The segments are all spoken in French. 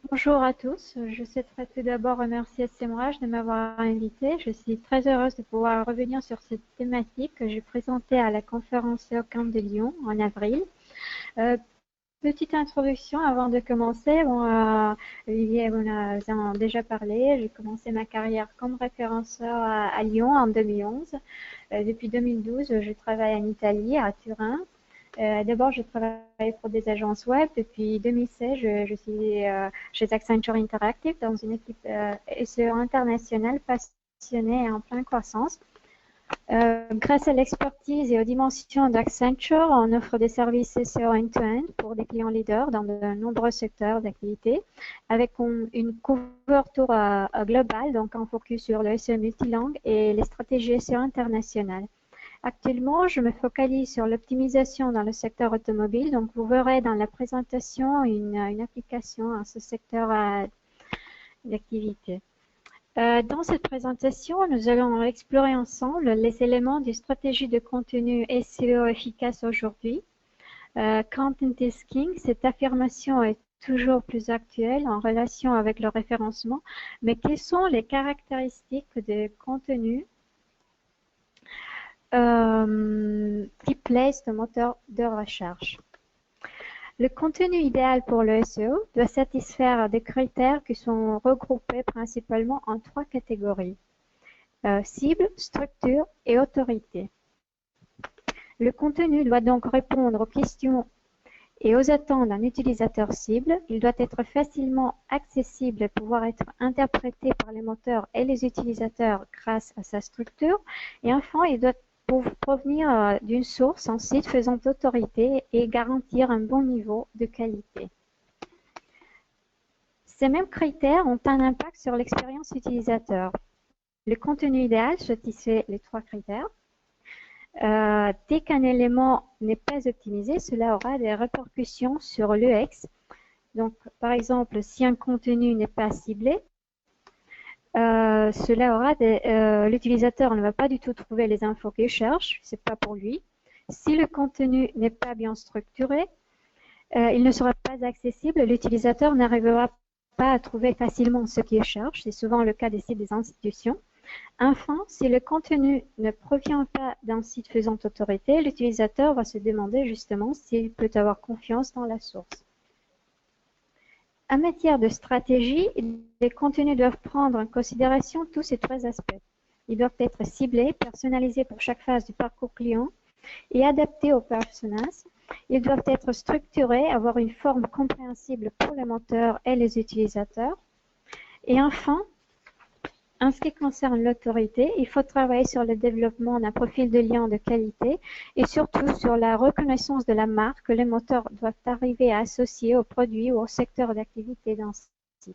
Bonjour à tous. Je souhaiterais tout d'abord remercier Semrush de m'avoir invité. Je suis très heureuse de pouvoir revenir sur cette thématique que j'ai présentée à la conférence EOCamp de Lyon en avril. Euh, Petite introduction avant de commencer. Olivier vous en a déjà parlé. J'ai commencé ma carrière comme référenceur à Lyon en 2011. Depuis 2012, je travaille en Italie, à Turin. D'abord, je travaille pour des agences web. Depuis 2016, je suis chez Accenture Interactive dans une équipe SEO internationale passionnée et en pleine croissance. Grâce à l'expertise et aux dimensions d'Accenture, on offre des services SEO end-to-end pour des clients leaders dans de nombreux secteurs d'activité, avec une couverture globale, donc en focus sur le SEO multilingue et les stratégies SEO internationales. Actuellement, je me focalise sur l'optimisation dans le secteur automobile. Donc, vous verrez dans la présentation une application à ce secteur d'activité. Dans cette présentation, nous allons explorer ensemble les éléments d'une stratégie de contenu SEO efficace aujourd'hui. Content is king, cette affirmation est toujours plus actuelle en relation avec le référencement, mais quelles sont les caractéristiques de contenu qui plaisent de moteur de recherche? Le contenu idéal pour le SEO doit satisfaire des critères qui sont regroupés principalement en trois catégories: cible, structure et autorité. Le contenu doit donc répondre aux questions et aux attentes d'un utilisateur cible. Il doit être facilement accessible et pouvoir être interprété par les moteurs et les utilisateurs grâce à sa structure. Et enfin, il doit provenir d'une source, en site faisant autorité et garantir un bon niveau de qualité. Ces mêmes critères ont un impact sur l'expérience utilisateur. Le contenu idéal satisfait les trois critères. Dès qu'un élément n'est pas optimisé, cela aura des répercussions sur l'UX. Donc, par exemple, si un contenu n'est pas ciblé, l'utilisateur ne va pas du tout trouver les infos qu'il cherche, c'est pas pour lui. Si le contenu n'est pas bien structuré, il ne sera pas accessible, l'utilisateur n'arrivera pas à trouver facilement ce qu'il cherche, c'est souvent le cas des sites des institutions. Enfin, si le contenu ne provient pas d'un site faisant autorité, l'utilisateur va se demander justement s'il peut avoir confiance dans la source. En matière de stratégie, les contenus doivent prendre en considération tous ces trois aspects. Ils doivent être ciblés, personnalisés pour chaque phase du parcours client et adaptés aux personas. Ils doivent être structurés, avoir une forme compréhensible pour les moteurs et les utilisateurs. Et enfin, en ce qui concerne l'autorité, il faut travailler sur le développement d'un profil de lien de qualité et surtout sur la reconnaissance de la marque que les moteurs doivent arriver à associer au produit ou au secteur d'activité d'un site.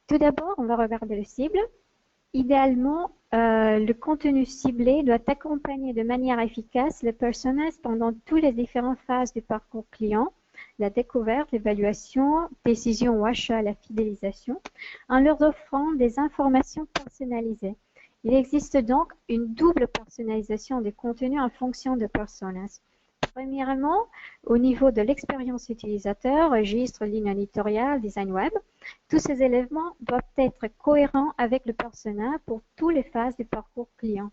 Tout d'abord, on va regarder le cible. Idéalement, le contenu ciblé doit accompagner de manière efficace les personas pendant toutes les différentes phases du parcours client, la découverte, l'évaluation, décision ou achat, la fidélisation, en leur offrant des informations personnalisées. Il existe donc une double personnalisation des contenus en fonction de personas. Premièrement, au niveau de l'expérience utilisateur, registre, ligne éditoriale, design web, tous ces éléments doivent être cohérents avec le persona pour toutes les phases du parcours client.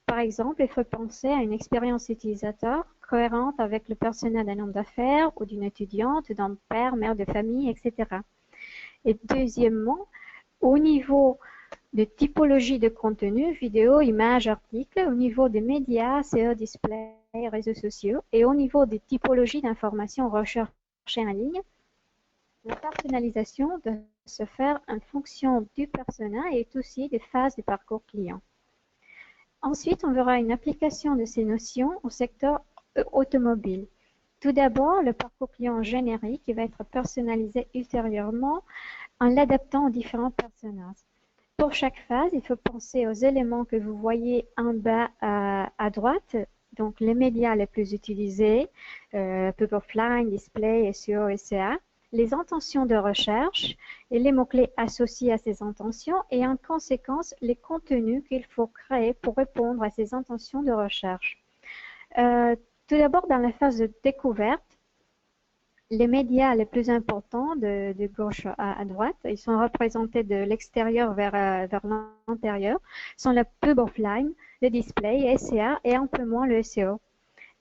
Par exemple, il faut penser à une expérience utilisateur cohérente avec le persona d'un homme d'affaires ou d'une étudiante, d'un père, mère de famille, etc. Et deuxièmement, au niveau de typologie de contenu, vidéo, images, articles, au niveau des médias, SEO, display, réseaux sociaux, et au niveau des typologies d'informations recherchées en ligne, la personnalisation doit se faire en fonction du persona et aussi des phases du parcours client. Ensuite, on verra une application de ces notions au secteur automobile. Tout d'abord, le parcours client générique qui va être personnalisé ultérieurement en l'adaptant aux différents personnages. Pour chaque phase, il faut penser aux éléments que vous voyez en bas à droite, donc les médias les plus utilisés, Pub Offline, Display, SEO, SEA, les intentions de recherche et les mots-clés associés à ces intentions et en conséquence les contenus qu'il faut créer pour répondre à ces intentions de recherche. Tout d'abord, dans la phase de découverte, les médias les plus importants de gauche à droite, ils sont représentés de l'extérieur vers l'intérieur, sont la pub offline, le display, SEA et un peu moins le SEO.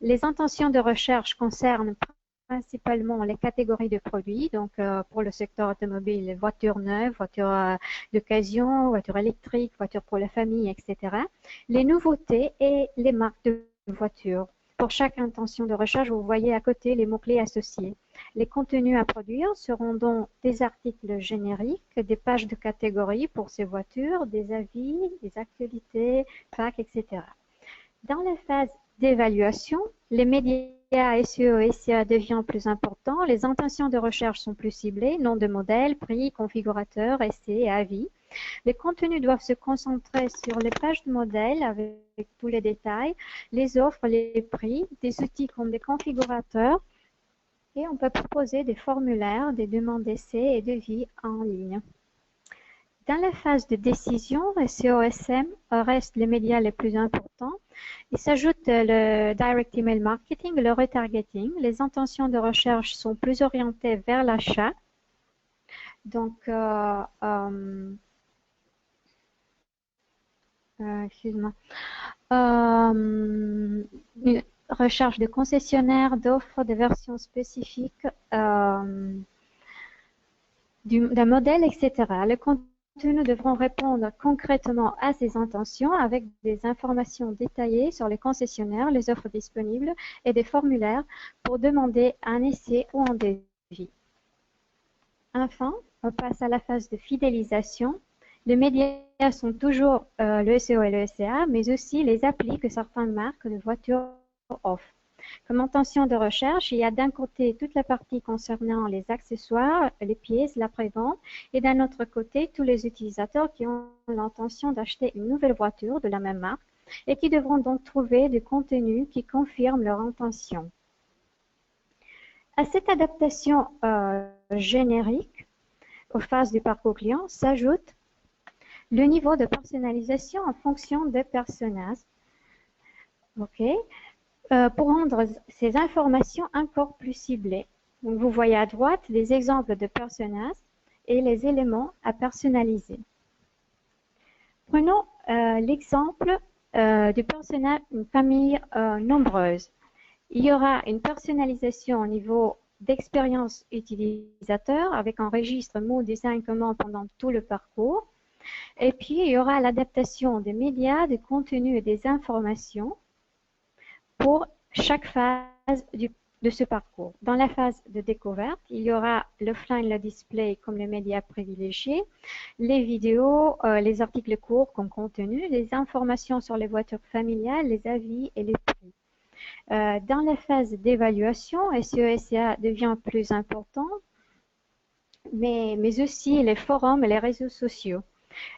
Les intentions de recherche concernent principalement les catégories de produits, donc pour le secteur automobile, les voitures neuves, voitures d'occasion, voitures électriques, voitures pour la famille, etc. Les nouveautés et les marques de voitures. Pour chaque intention de recherche, vous voyez à côté les mots-clés associés. Les contenus à produire seront donc des articles génériques, des pages de catégories pour ces voitures, des avis, des actualités, facts, etc. Dans la phase d'évaluation, les médias SEO et SEA deviennent plus importants, les intentions de recherche sont plus ciblées, nom de modèle, prix, configurateur, essai et avis. Les contenus doivent se concentrer sur les pages de modèle avec tous les détails, les offres, les prix, des outils comme des configurateurs et on peut proposer des formulaires, des demandes d'essai et devis en ligne. Dans la phase de décision, SEO-SM restent les médias les plus importants. Il s'ajoute le direct email marketing, le retargeting. Les intentions de recherche sont plus orientées vers l'achat. Donc, excuse-moi. Une recherche de concessionnaires, d'offres, de versions spécifiques d'un modèle, etc. Les contenus devront répondre concrètement à ces intentions avec des informations détaillées sur les concessionnaires, les offres disponibles et des formulaires pour demander un essai ou un devis. Enfin, on passe à la phase de fidélisation. Les médias sont toujours le SEO et le SEA, mais aussi les applis que certaines marques de voitures offrent. Comme intention de recherche, il y a d'un côté toute la partie concernant les accessoires, les pièces, l'après-vente, et d'un autre côté tous les utilisateurs qui ont l'intention d'acheter une nouvelle voiture de la même marque et qui devront donc trouver du contenu qui confirme leur intention. À cette adaptation générique aux phases du parcours client s'ajoute le niveau de personnalisation en fonction des personnages. Pour rendre ces informations encore plus ciblées. Donc, vous voyez à droite les exemples de personnages et les éléments à personnaliser. Prenons l'exemple du personnage d'une famille nombreuse. Il y aura une personnalisation au niveau d'expérience utilisateur avec un registre mot, design, commande pendant tout le parcours. Et puis, il y aura l'adaptation des médias, des contenus et des informations pour chaque phase de ce parcours. Dans la phase de découverte, il y aura l'offline, le display comme les médias privilégiés, les vidéos, les articles courts comme contenu, les informations sur les voitures familiales, les avis et les prix. Dans la phase d'évaluation, SEO-SEA devient plus important, mais aussi les forums et les réseaux sociaux.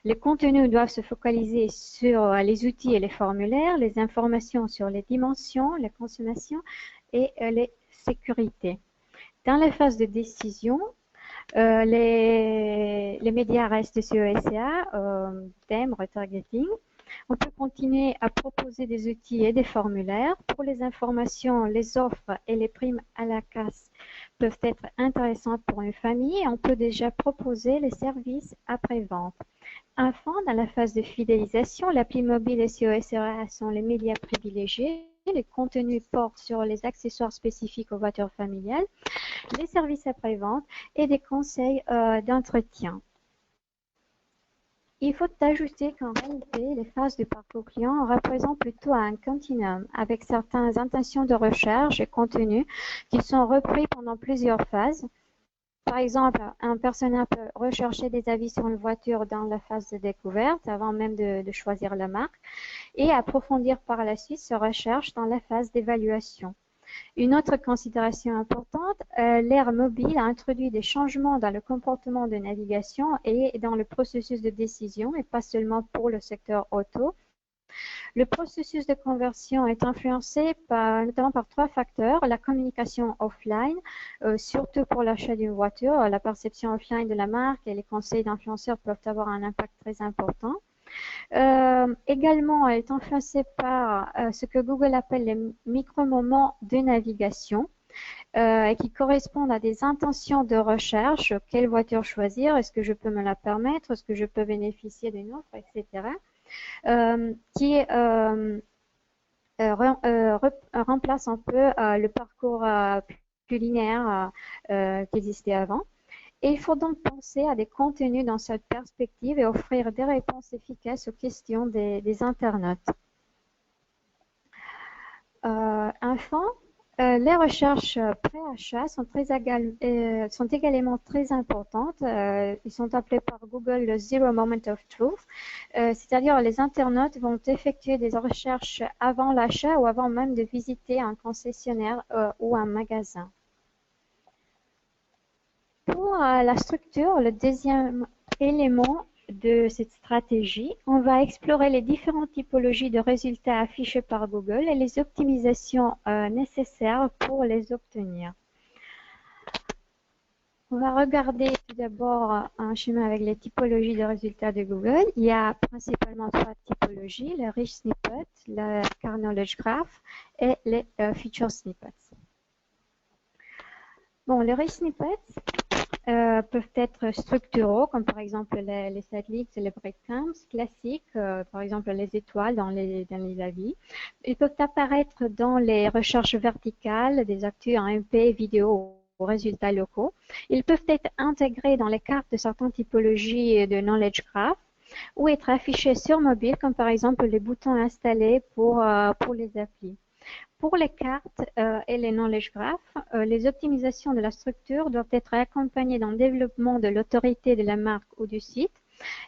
Les contenus doivent se focaliser sur les outils et les formulaires, les informations sur les dimensions, la consommation et les sécurités. Dans la phase de décision, les médias restent SEO-SEA, thème, retargeting. On peut continuer à proposer des outils et des formulaires. Pour les informations, les offres et les primes à la casse peuvent être intéressantes pour une famille. On peut déjà proposer les services après-vente. Enfin, dans la phase de fidélisation, l'appli mobile SEO-SEA sont les médias privilégiés. Les contenus portent sur les accessoires spécifiques aux voitures familiales, les services après-vente et des conseils d'entretien. Il faut ajouter qu'en réalité, les phases du parcours client représentent plutôt un continuum avec certaines intentions de recherche et contenus qui sont repris pendant plusieurs phases. Par exemple, un personnage peut rechercher des avis sur une voiture dans la phase de découverte avant même de choisir la marque et approfondir par la suite sa recherche dans la phase d'évaluation. Une autre considération importante, l'ère mobile a introduit des changements dans le comportement de navigation et dans le processus de décision, et pas seulement pour le secteur auto. Le processus de conversion est influencé notamment par trois facteurs. La communication offline, surtout pour l'achat d'une voiture, la perception offline de la marque et les conseils d'influenceurs peuvent avoir un impact très important. Également, elle est influencée par ce que Google appelle les micro-moments de navigation. et qui correspondent à des intentions de recherche. Quelle voiture choisir? Est-ce que je peux me la permettre? Est-ce que je peux bénéficier d'une offre, etc. Qui remplace un peu le parcours plus linéaire qui existait avant. Et il faut donc penser à des contenus dans cette perspective et offrir des réponses efficaces aux questions des internautes. Enfin, les recherches pré-achat sont également très importantes. Ils sont appelés par Google le Zero Moment of Truth, c'est-à-dire les internautes vont effectuer des recherches avant l'achat ou avant même de visiter un concessionnaire ou un magasin. Pour la structure, le deuxième élément de cette stratégie, on va explorer les différentes typologies de résultats affichés par Google et les optimisations nécessaires pour les obtenir. On va regarder tout d'abord un schéma avec les typologies de résultats de Google. Il y a principalement trois typologies, le Rich Snippet, le Car Knowledge Graph et les Feature Snippets. Bon, les Rich Snippets peuvent être structuraux, comme par exemple les sidelinks et les breadcrumbs, classiques, par exemple les étoiles dans les avis. Ils peuvent apparaître dans les recherches verticales, des actus en MP, vidéo ou résultats locaux. Ils peuvent être intégrés dans les cartes de certaines typologies de Knowledge Graph ou être affichés sur mobile, comme par exemple les boutons installés pour les applis. Pour les cartes et les knowledge graph, les optimisations de la structure doivent être accompagnées d'un développement de l'autorité de la marque ou du site.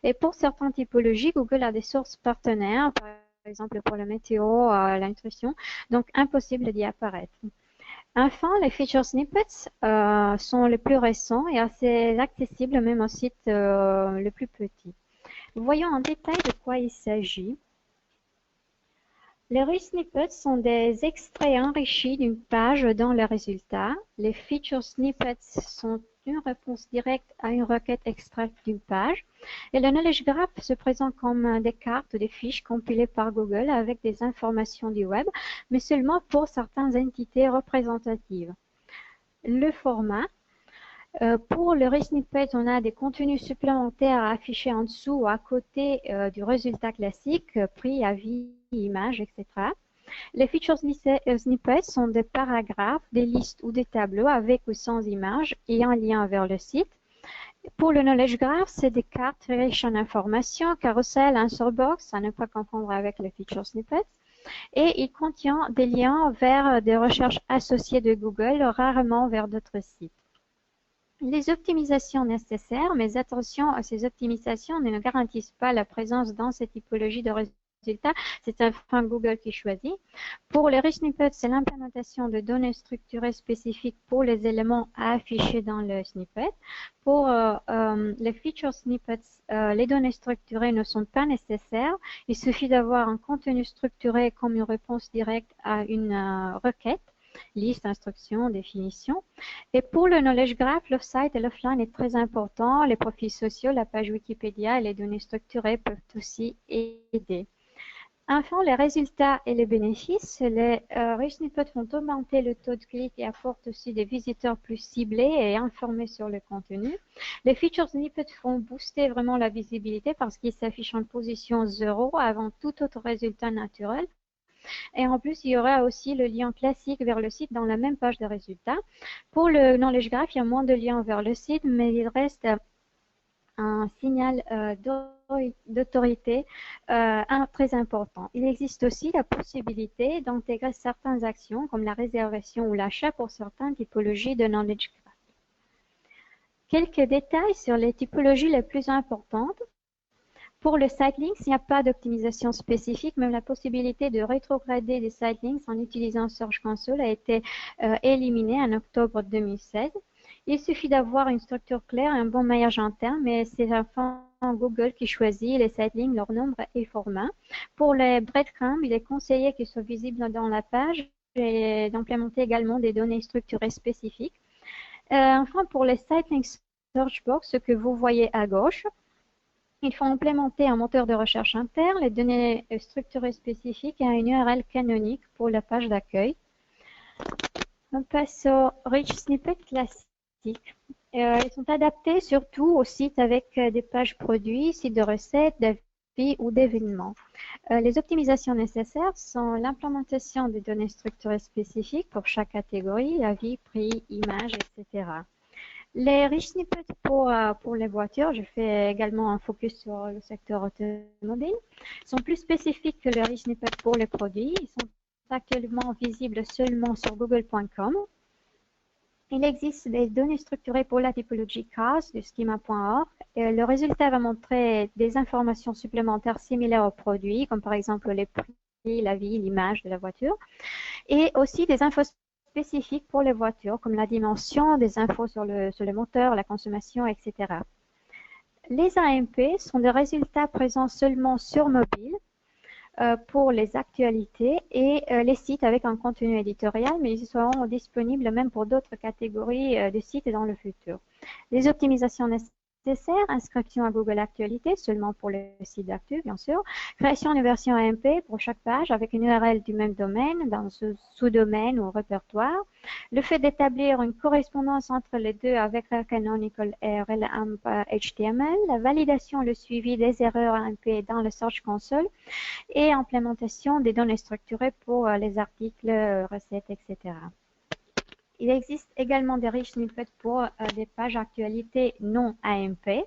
Et pour certaines typologies, Google a des sources partenaires, par exemple pour la météo, la nutrition, donc impossible d'y apparaître. Enfin, les feature snippets sont les plus récents et assez accessibles même au site le plus petit. Voyons en détail de quoi il s'agit. Les rich snippets sont des extraits enrichis d'une page dans le résultat. Les feature snippets sont une réponse directe à une requête extraite d'une page. Et le knowledge graph se présente comme des cartes, des fiches compilées par Google avec des informations du web, mais seulement pour certaines entités représentatives. Le format. Pour le rich snippet, on a des contenus supplémentaires affichés en dessous ou à côté du résultat classique, prix, avis, images, etc. Les feature snippets sont des paragraphes, des listes ou des tableaux avec ou sans images et un lien vers le site. Pour le knowledge graph, c'est des cartes riches en informations, carousel, insert box, à ne pas confondre avec les feature snippets. Et il contient des liens vers des recherches associées de Google, rarement vers d'autres sites. Les optimisations nécessaires, mais attention, ces optimisations ne garantissent pas la présence dans ces typologies de résultats. C'est un frein Google qui choisit. Pour les rich snippets, c'est l'implémentation de données structurées spécifiques pour les éléments à afficher dans le snippet. Pour les feature snippets, les données structurées ne sont pas nécessaires. Il suffit d'avoir un contenu structuré comme une réponse directe à une requête. Liste, instruction, définition. Et pour le knowledge graph, l'off-site et l'offline est très important. Les profils sociaux, la page Wikipédia et les données structurées peuvent aussi aider. Enfin, les résultats et les bénéfices. Les rich snippets font augmenter le taux de clic et apportent aussi des visiteurs plus ciblés et informés sur le contenu. Les feature snippets font booster vraiment la visibilité parce qu'ils s'affichent en position 0 avant tout autre résultat naturel. Et en plus, il y aura aussi le lien classique vers le site dans la même page de résultats. Pour le knowledge graph, il y a moins de liens vers le site, mais il reste un signal d'autorité très important. Il existe aussi la possibilité d'intégrer certaines actions comme la réservation ou l'achat pour certaines typologies de knowledge graph. Quelques détails sur les typologies les plus importantes. Pour le sitelinks, il n'y a pas d'optimisation spécifique, même la possibilité de rétrograder des sitelinks en utilisant Search Console a été éliminée en octobre 2016. Il suffit d'avoir une structure claire et un bon maillage interne, mais c'est enfin Google qui choisit les sitelinks, leur nombre et format. Pour les breadcrumbs, il est conseillé qu'ils soient visibles dans la page et d'implémenter également des données structurées spécifiques. Enfin, pour les sitelinks Searchbox, ce que vous voyez à gauche, il faut implémenter un moteur de recherche interne, les données structurées spécifiques et une URL canonique pour la page d'accueil. On passe aux Rich Snippets classiques. Ils sont adaptés surtout aux sites avec des pages produits, sites de recettes, d'avis ou d'événements. Les optimisations nécessaires sont l'implémentation des données structurées spécifiques pour chaque catégorie, avis, prix, images, etc. Les rich snippets pour les voitures, je fais également un focus sur le secteur automobile, sont plus spécifiques que les rich snippets pour les produits. Ils sont actuellement visibles seulement sur google.com. Il existe des données structurées pour la typologie cars du schema.org. Le résultat va montrer des informations supplémentaires similaires aux produits, comme par exemple les prix, la vie, l'image de la voiture, et aussi des infos spécifiques pour les voitures, comme la dimension, des infos sur le moteur, la consommation, etc. Les AMP sont des résultats présents seulement sur mobile pour les actualités et les sites avec un contenu éditorial, mais ils seront disponibles même pour d'autres catégories de sites dans le futur. Les optimisations nécessaires, inscription à Google Actualités, seulement pour les sites d'actu, bien sûr, création d'une version AMP pour chaque page avec une URL du même domaine dans ce sous-domaine ou répertoire, le fait d'établir une correspondance entre les deux avec la canonical URL AMP HTML, la validation, le suivi des erreurs AMP dans le Search Console et implémentation des données structurées pour les articles, recettes, etc. Il existe également des rich snippets pour des pages actualités non AMP.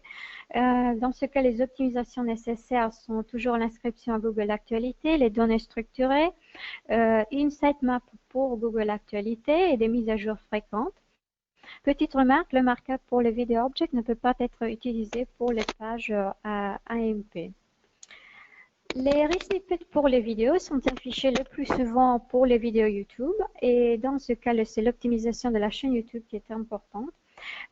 Dans ce cas, les optimisations nécessaires sont toujours l'inscription à Google Actualités, les données structurées, une sitemap pour Google Actualités et des mises à jour fréquentes. Petite remarque, le markup pour les video objects ne peut pas être utilisé pour les pages AMP. Les rich snippets pour les vidéos sont affichés le plus souvent pour les vidéos YouTube et dans ce cas, c'est l'optimisation de la chaîne YouTube qui est importante.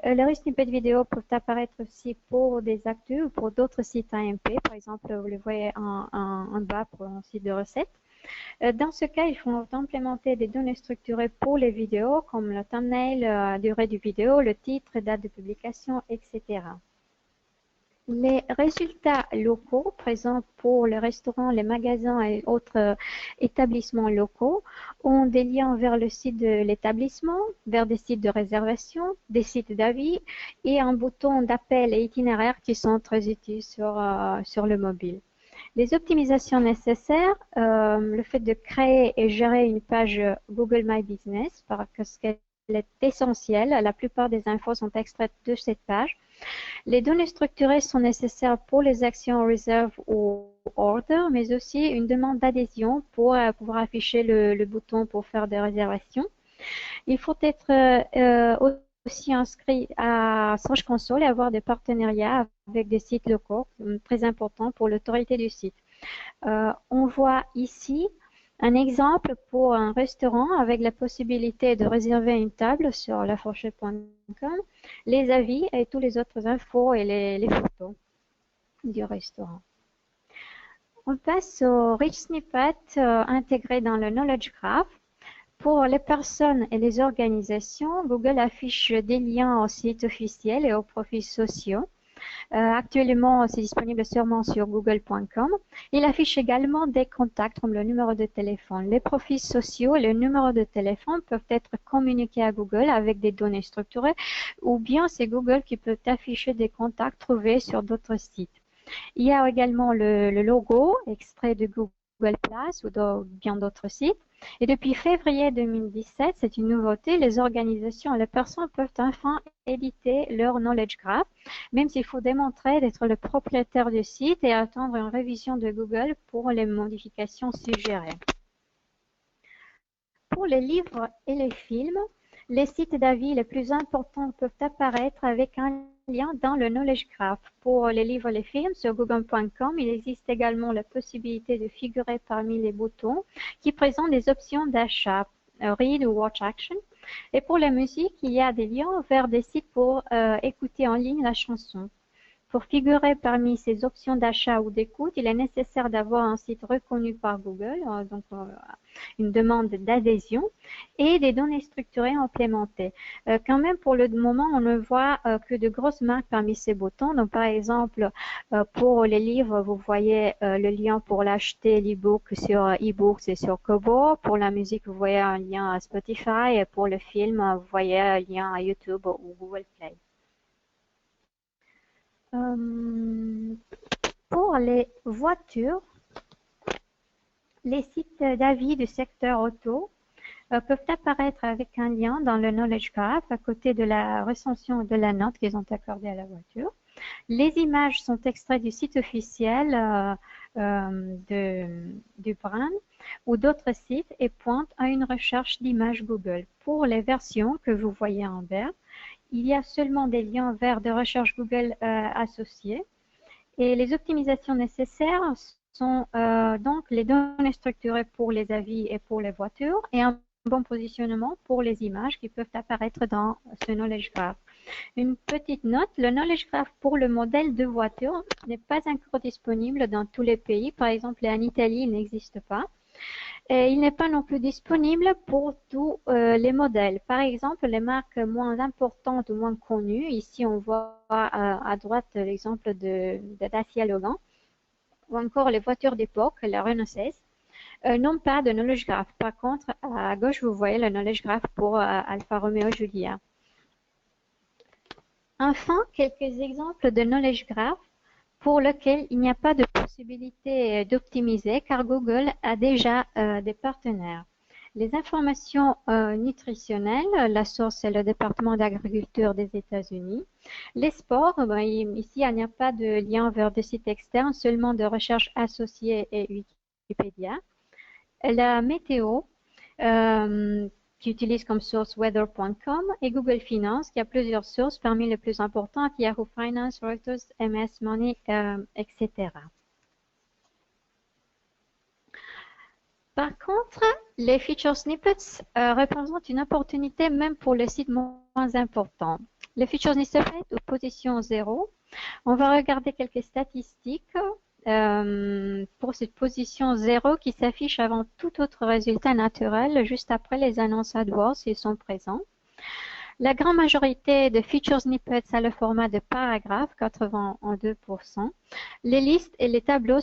Les rich snippets vidéo peuvent apparaître aussi pour des actus ou pour d'autres sites AMP. Par exemple, vous le voyez en bas pour un site de recettes. Dans ce cas, il faut implémenter des données structurées pour les vidéos comme le thumbnail, la durée du vidéo, le titre, date de publication, etc. Les résultats locaux présents pour les restaurants, les magasins et autres établissements locaux ont des liens vers le site de l'établissement, vers des sites de réservation, des sites d'avis et un bouton d'appel et itinéraire qui sont très utiles sur le mobile. Les optimisations nécessaires, le fait de créer et gérer une page Google My Business parce qu'elle est essentielle. La plupart des infos sont extraites de cette page. Les données structurées sont nécessaires pour les actions reserve ou order, mais aussi une demande d'adhésion pour pouvoir afficher le bouton pour faire des réservations. Il faut être aussi inscrit à Search Console et avoir des partenariats avec des sites locaux, très important pour l'autorité du site. On voit ici un exemple pour un restaurant avec la possibilité de réserver une table sur lafourchette.com, les avis et toutes les autres infos et les photos du restaurant. On passe au rich snippet intégré dans le Knowledge Graph. Pour les personnes et les organisations, Google affiche des liens aux sites officiels et aux profils sociaux. Actuellement, c'est disponible seulement sur google.com. Il affiche également des contacts comme le numéro de téléphone. Les profils sociaux et le numéro de téléphone peuvent être communiqués à Google avec des données structurées ou bien c'est Google qui peut afficher des contacts trouvés sur d'autres sites. Il y a également le logo extrait de Google Plus ou de bien d'autres sites. Et depuis février 2017, c'est une nouveauté, les organisations et les personnes peuvent enfin éditer leur Knowledge Graph, même s'il faut démontrer d'être le propriétaire du site et attendre une révision de Google pour les modifications suggérées. Pour les livres et les films, les sites d'avis les plus importants peuvent apparaître avec un lien dans le Knowledge Graph. Pour les livres et les films, sur google.com, il existe également la possibilité de figurer parmi les boutons qui présentent des options d'achat, Read ou Watch Action. Et pour la musique, il y a des liens vers des sites pour écouter en ligne la chanson. Pour figurer parmi ces options d'achat ou d'écoute, il est nécessaire d'avoir un site reconnu par Google, donc une demande d'adhésion et des données structurées implémentées. Quand même, pour le moment, on ne voit que de grosses marques parmi ces boutons. Donc, par exemple, pour les livres, vous voyez le lien pour l'acheter, l'e-book sur eBooks et sur Kobo. Pour la musique, vous voyez un lien à Spotify. Et pour le film, vous voyez un lien à YouTube ou Google Play. Pour les voitures, les sites d'avis du secteur auto peuvent apparaître avec un lien dans le Knowledge Graph à côté de la recension de la note qu'ils ont accordée à la voiture. Les images sont extraites du site officiel du brand ou d'autres sites et pointent à une recherche d'images Google. Pour les versions que vous voyez en vert, il y a seulement des liens vers de recherche Google associés. Et les optimisations nécessaires sont donc les données structurées pour les avis et pour les voitures et un bon positionnement pour les images qui peuvent apparaître dans ce Knowledge Graph. Une petite note, le Knowledge Graph pour le modèle de voiture n'est pas encore disponible dans tous les pays. Par exemple, en Italie, il n'existe pas. Et il n'est pas non plus disponible pour tous les modèles. Par exemple, les marques moins importantes ou moins connues, ici on voit à droite l'exemple de Dacia Logan, ou encore les voitures d'époque, la Renault 16, n'ont pas de Knowledge Graph. Par contre, à gauche, vous voyez le Knowledge Graph pour Alfa Romeo Giulia. Enfin, quelques exemples de Knowledge Graph pour lesquels il n'y a pas de possibilité d'optimiser car Google a déjà des partenaires. Les informations nutritionnelles, la source c'est le département d'agriculture des États-Unis. Les sports, ici il n'y a pas de lien vers des sites externes, seulement de recherches associées et Wikipédia. La météo, qui utilise comme source weather.com et Google Finance, qui a plusieurs sources parmi les plus importantes, Yahoo Finance, Reuters, MS Money, etc. Par contre, les feature snippets représentent une opportunité même pour les sites moins importants. Les feature snippets aux position 0, on va regarder quelques statistiques pour cette position 0 qui s'affiche avant tout autre résultat naturel, juste après les annonces AdWords s'ils sont présents. La grande majorité de feature snippets a le format de paragraphe, 82%. Les listes et les tableaux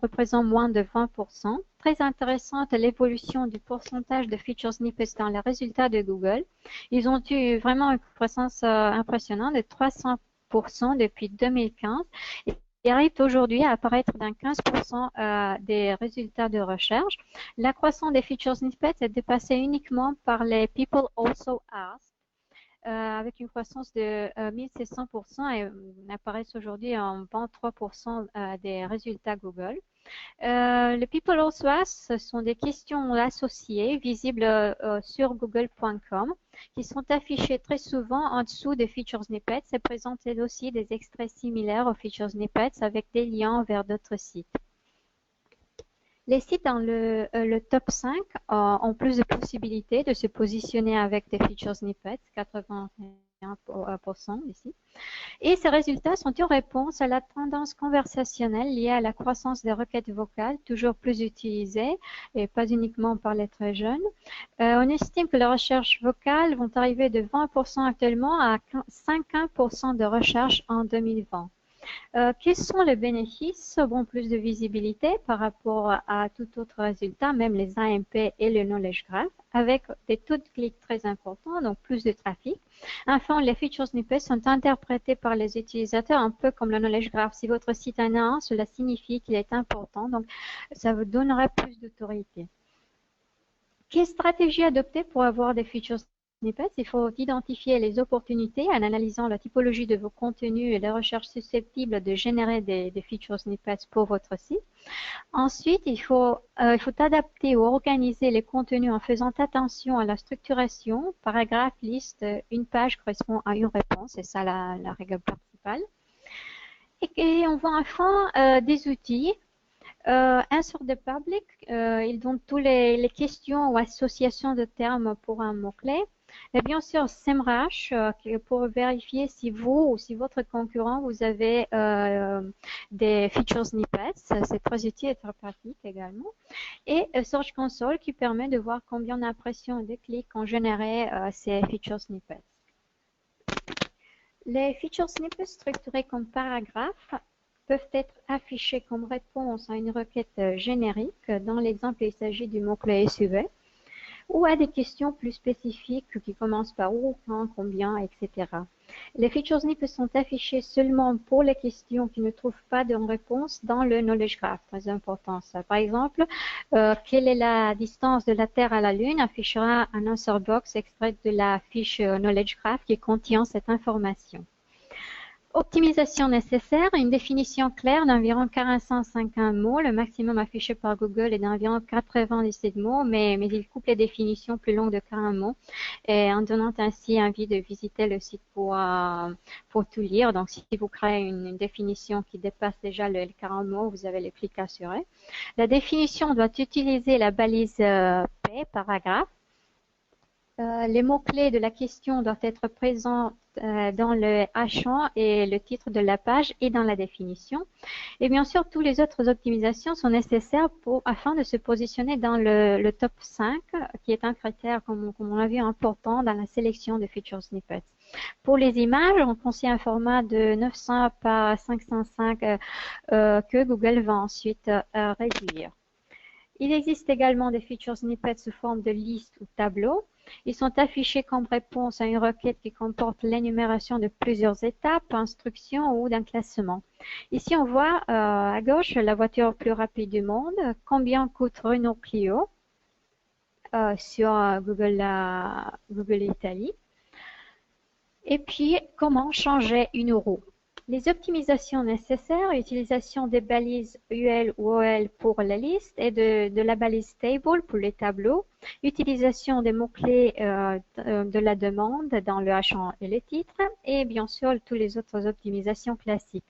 représentent moins de 20%. Très intéressante l'évolution du pourcentage de feature snippets dans les résultats de Google. Ils ont eu vraiment une croissance impressionnante de 300% depuis 2015. Il arrive aujourd'hui à apparaître dans 15% des résultats de recherche. La croissance des feature snippets est dépassée uniquement par les People Also Ask, avec une croissance de 1600% et apparaissent aujourd'hui en 23% des résultats Google. Les People Also Ask, ce sont des questions associées visibles sur google.com qui sont affichées très souvent en dessous des feature snippets et présentent aussi des extraits similaires aux feature snippets avec des liens vers d'autres sites. Les sites dans le top 5 ont plus de possibilités de se positionner avec des feature snippets, 81% ici. Et ces résultats sont une réponse à la tendance conversationnelle liée à la croissance des requêtes vocales, toujours plus utilisées et pas uniquement par les très jeunes. On estime que les recherches vocales vont arriver de 20% actuellement à 50% de recherche en 2020. Quels sont les bénéfices? Bon, plus de visibilité par rapport à tout autre résultat, même les AMP et le Knowledge Graph, avec des taux de clics très importants, donc plus de trafic. Enfin, les feature snippets sont interprétés par les utilisateurs un peu comme le Knowledge Graph. Si votre site en a un, cela signifie qu'il est important, donc ça vous donnera plus d'autorité. Quelle stratégie adopter pour avoir des feature snippets? Il faut identifier les opportunités en analysant la typologie de vos contenus et les recherches susceptibles de générer des feature snippets pour votre site. Ensuite, il faut adapter ou organiser les contenus en faisant attention à la structuration. Paragraphe, liste, une page correspond à une réponse, c'est ça la règle principale. Et on voit enfin des outils Insert the public, il donne tous les questions ou associations de termes pour un mot-clé. Et bien sûr, SEMrush pour vérifier si vous ou si votre concurrent, vous avez des feature snippets. C'est très utile et très pratique également. Et Search Console qui permet de voir combien d'impressions et de clics ont généré ces feature snippets. Les feature snippets structurés comme paragraphes peuvent être affichés comme réponse à une requête générique. Dans l'exemple, il s'agit du mot-clé SUV, ou à des questions plus spécifiques qui commencent par où, quand, combien, etc. Les feature snippets sont affichés seulement pour les questions qui ne trouvent pas de réponse dans le knowledge graph. Très important ça. Par exemple, quelle est la distance de la Terre à la Lune affichera un answer box extrait de la fiche knowledge graph qui contient cette information. Optimisation nécessaire, une définition claire d'environ 450 mots. Le maximum affiché par Google est d'environ 97 mots, mais il coupe les définitions plus longues de 40 mots, et en donnant ainsi envie de visiter le site pour tout lire. Donc, si vous créez une définition qui dépasse déjà les 40 mots, vous avez les clics assurés. La définition doit utiliser la balise P, paragraphe. Les mots-clés de la question doivent être présents dans le H1 et le titre de la page et dans la définition. Et bien sûr, toutes les autres optimisations sont nécessaires afin de se positionner dans le top 5, qui est un critère, comme on l'a vu, important dans la sélection de feature snippets. Pour les images, on conseille un format de 900 par 505 que Google va ensuite réduire. Il existe également des feature snippets sous forme de liste ou tableau. Ils sont affichés comme réponse à une requête qui comporte l'énumération de plusieurs étapes, instructions ou d'un classement. Ici, on voit à gauche la voiture plus rapide du monde, combien coûte Renault Clio sur Google Italie, et puis comment changer une roue. Les optimisations nécessaires, utilisation des balises UL ou OL pour la liste et de la balise table pour les tableaux, utilisation des mots-clés de la demande dans le H1 et les titres, et bien sûr toutes les autres optimisations classiques.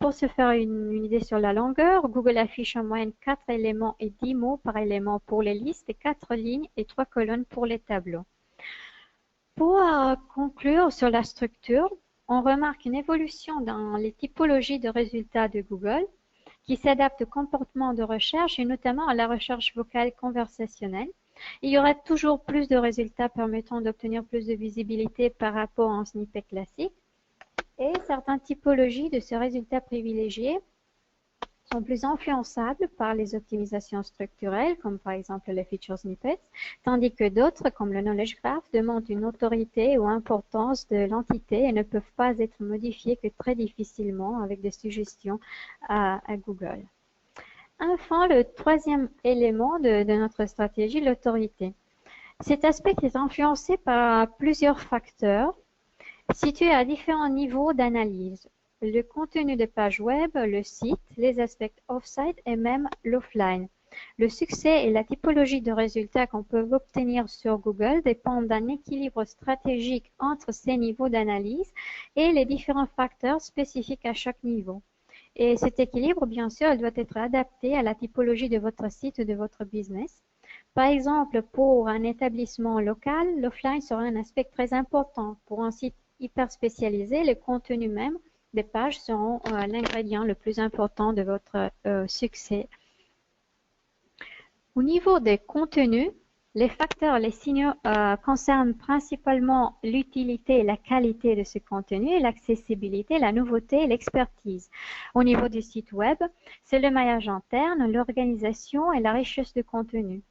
Pour se faire une idée sur la longueur, Google affiche en moyenne 4 éléments et 10 mots par élément pour les listes et 4 lignes et 3 colonnes pour les tableaux. Pour conclure sur la structure, on remarque une évolution dans les typologies de résultats de Google qui s'adaptent au comportement de recherche et notamment à la recherche vocale conversationnelle. Il y aura toujours plus de résultats permettant d'obtenir plus de visibilité par rapport à un snippet classique. Et certaines typologies de ces résultats privilégiés sont plus influençables par les optimisations structurelles, comme par exemple les feature snippets, tandis que d'autres, comme le knowledge graph, demandent une autorité ou importance de l'entité et ne peuvent pas être modifiés que très difficilement avec des suggestions à Google. Enfin, le troisième élément de notre stratégie, l'autorité. Cet aspect est influencé par plusieurs facteurs situés à différents niveaux d'analyse. Le contenu des pages web, le site, les aspects off-site et même l'offline. Le succès et la typologie de résultats qu'on peut obtenir sur Google dépendent d'un équilibre stratégique entre ces niveaux d'analyse et les différents facteurs spécifiques à chaque niveau. Et cet équilibre, bien sûr, doit être adapté à la typologie de votre site ou de votre business. Par exemple, pour un établissement local, l'offline sera un aspect très important. Pour un site hyper spécialisé, les contenus même des pages seront l'ingrédient le plus important de votre succès. Au niveau des contenus, les facteurs, les signaux concernent principalement l'utilité et la qualité de ce contenu, l'accessibilité, la nouveauté et l'expertise. Au niveau du site web, c'est le maillage interne, l'organisation et la richesse du contenu.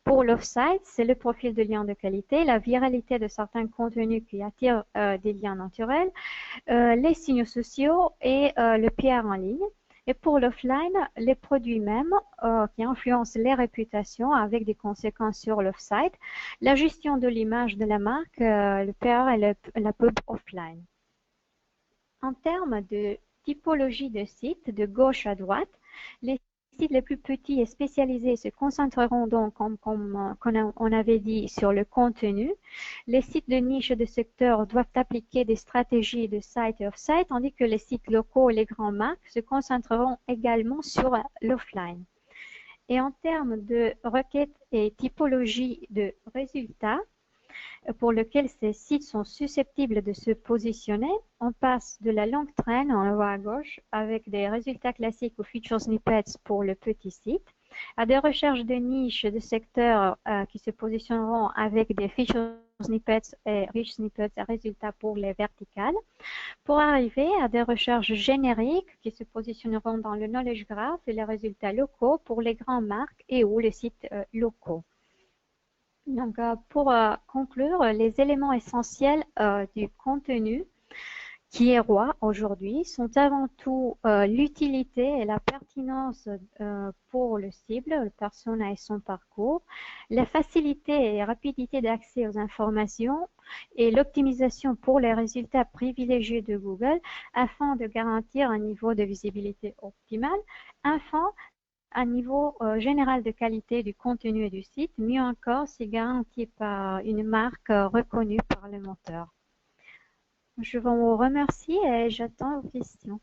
Pour l'off-site, c'est le profil de liens de qualité, la viralité de certains contenus qui attirent des liens naturels, les signaux sociaux et le PR en ligne. Et pour l'offline, les produits mêmes qui influencent les réputations avec des conséquences sur l'off-site, la gestion de l'image de la marque, le PR et la pub offline. En termes de typologie de site, de gauche à droite, les sites les plus petits et spécialisés se concentreront donc, comme on avait dit, sur le contenu. Les sites de niche et de secteur doivent appliquer des stratégies de site et off-site, tandis que les sites locaux et les grandes marques se concentreront également sur l'offline. Et en termes de requêtes et typologie de résultats, pour lequel ces sites sont susceptibles de se positionner, on passe de la longue traîne en haut à gauche avec des résultats classiques ou feature snippets pour le petit site, à des recherches de niche de secteurs qui se positionneront avec des feature snippets et rich snippets et résultats pour les verticales, pour arriver à des recherches génériques qui se positionneront dans le knowledge graph et les résultats locaux pour les grandes marques et ou les sites locaux. Donc, pour conclure, les éléments essentiels du contenu qui est roi aujourd'hui sont avant tout l'utilité et la pertinence pour le cible, le persona et son parcours, la facilité et rapidité d'accès aux informations et l'optimisation pour les résultats privilégiés de Google afin de garantir un niveau de visibilité optimal. Enfin, un niveau général de qualité du contenu et du site, mieux encore si garanti par une marque reconnue par le moteur. Je vous remercie et j'attends vos questions.